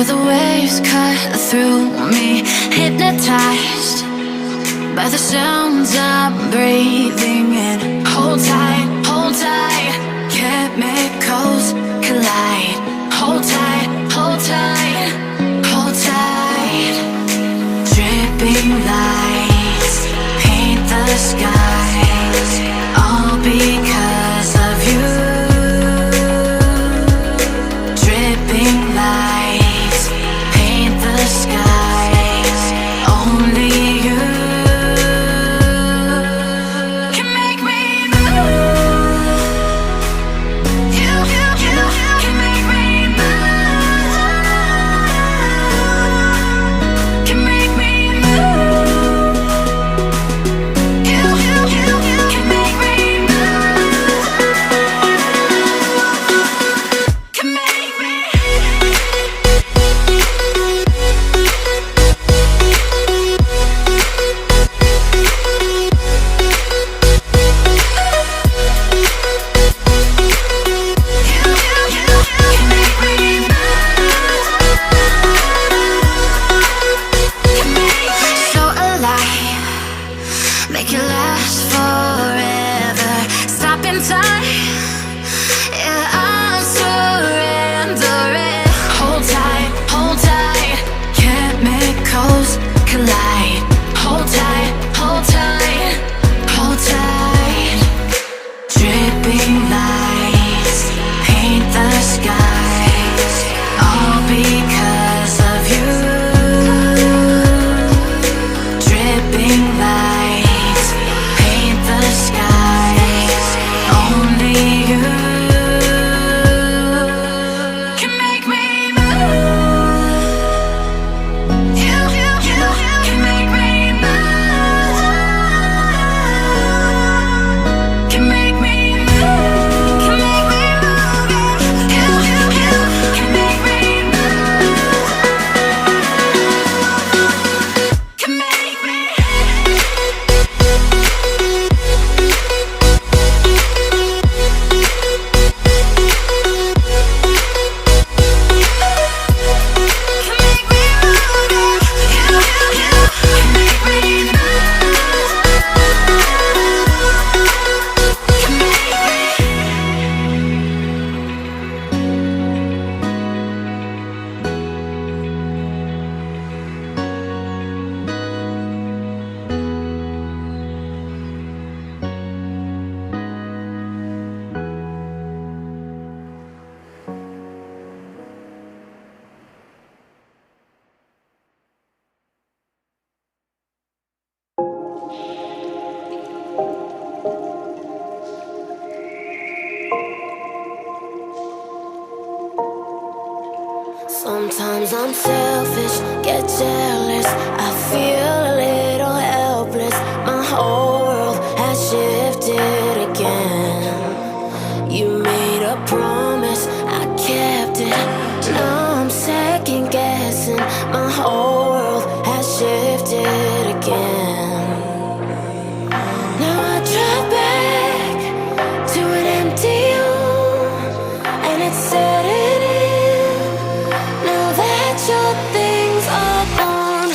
Feel the waves cut through me, hypnotized by the sounds I'm breathing in. Hold tight, hold tight, chemicals collide. Hold tight, hold tight, hold tight. Dripping lights paint the skies, all because of you. Dripping lights paint the skies, only you can make me move. You can make me move. Can make me move. You can make me move. Can make me. So alive, make it last forever. Stop in time, yeah, I'm surrendering. Hold tight, chemicals collide. Hold tight, hold tight, hold tight. Dripping lights paint the skies, all because of you. Dripping lights paint the skies, only you can make me move. You can make me move. Can make me move. Can make me move. You can make me move. Can make me. Sometimes I'm selfish, get jealous. I feel a little helpless. My whole world has shifted again. You made a promise, I kept it. Now I'm second guessing. My whole world has shifted again. Now I drive back to an empty home, and it's setting in. Now that your things are gone,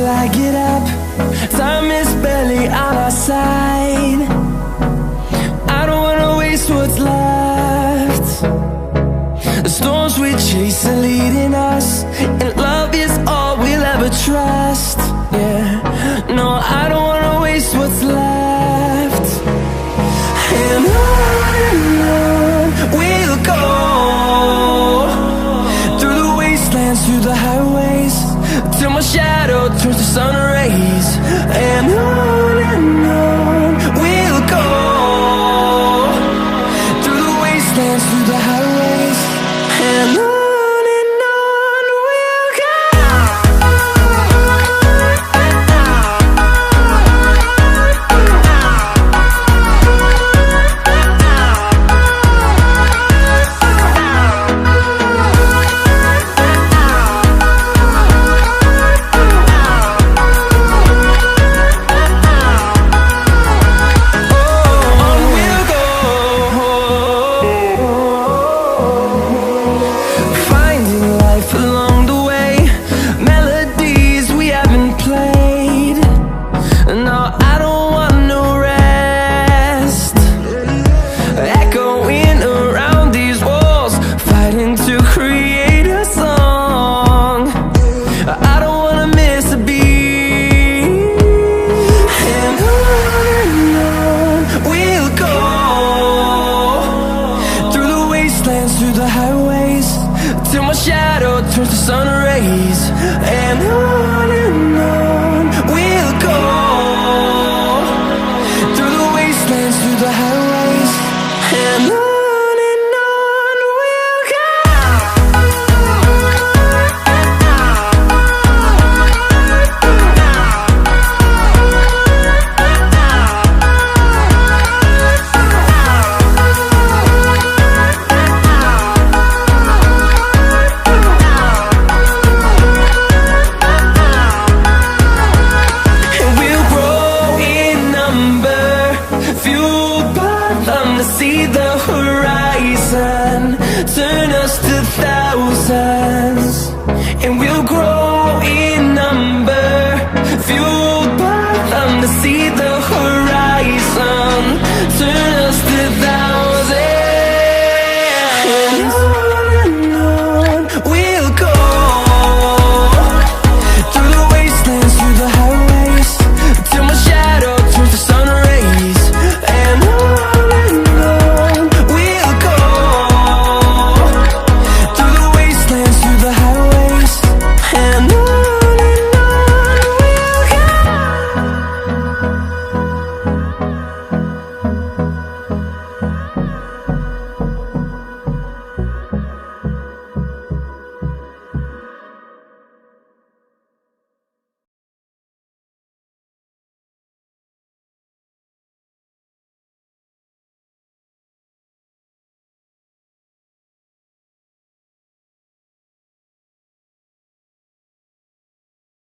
till I get up. Time is barely on our side. I don't wanna waste what's left. The storms we chase are leading us, and love is all we'll ever trust. Yeah, no, I don't wanna waste what's left. And on we'll go, through the wastelands, through the highways, till my shadow turns to sun rays. And on we'll go, through the wastelands, through the highways, and on we'll go. Finding life along the way, melodies we haven't played. No, I don't want no rest. Echoing around these walls, fighting to create a song. I don't wanna miss a beat. And on we'll go, through the wastelands, through the highways, till my shadow turns to sun rays. And on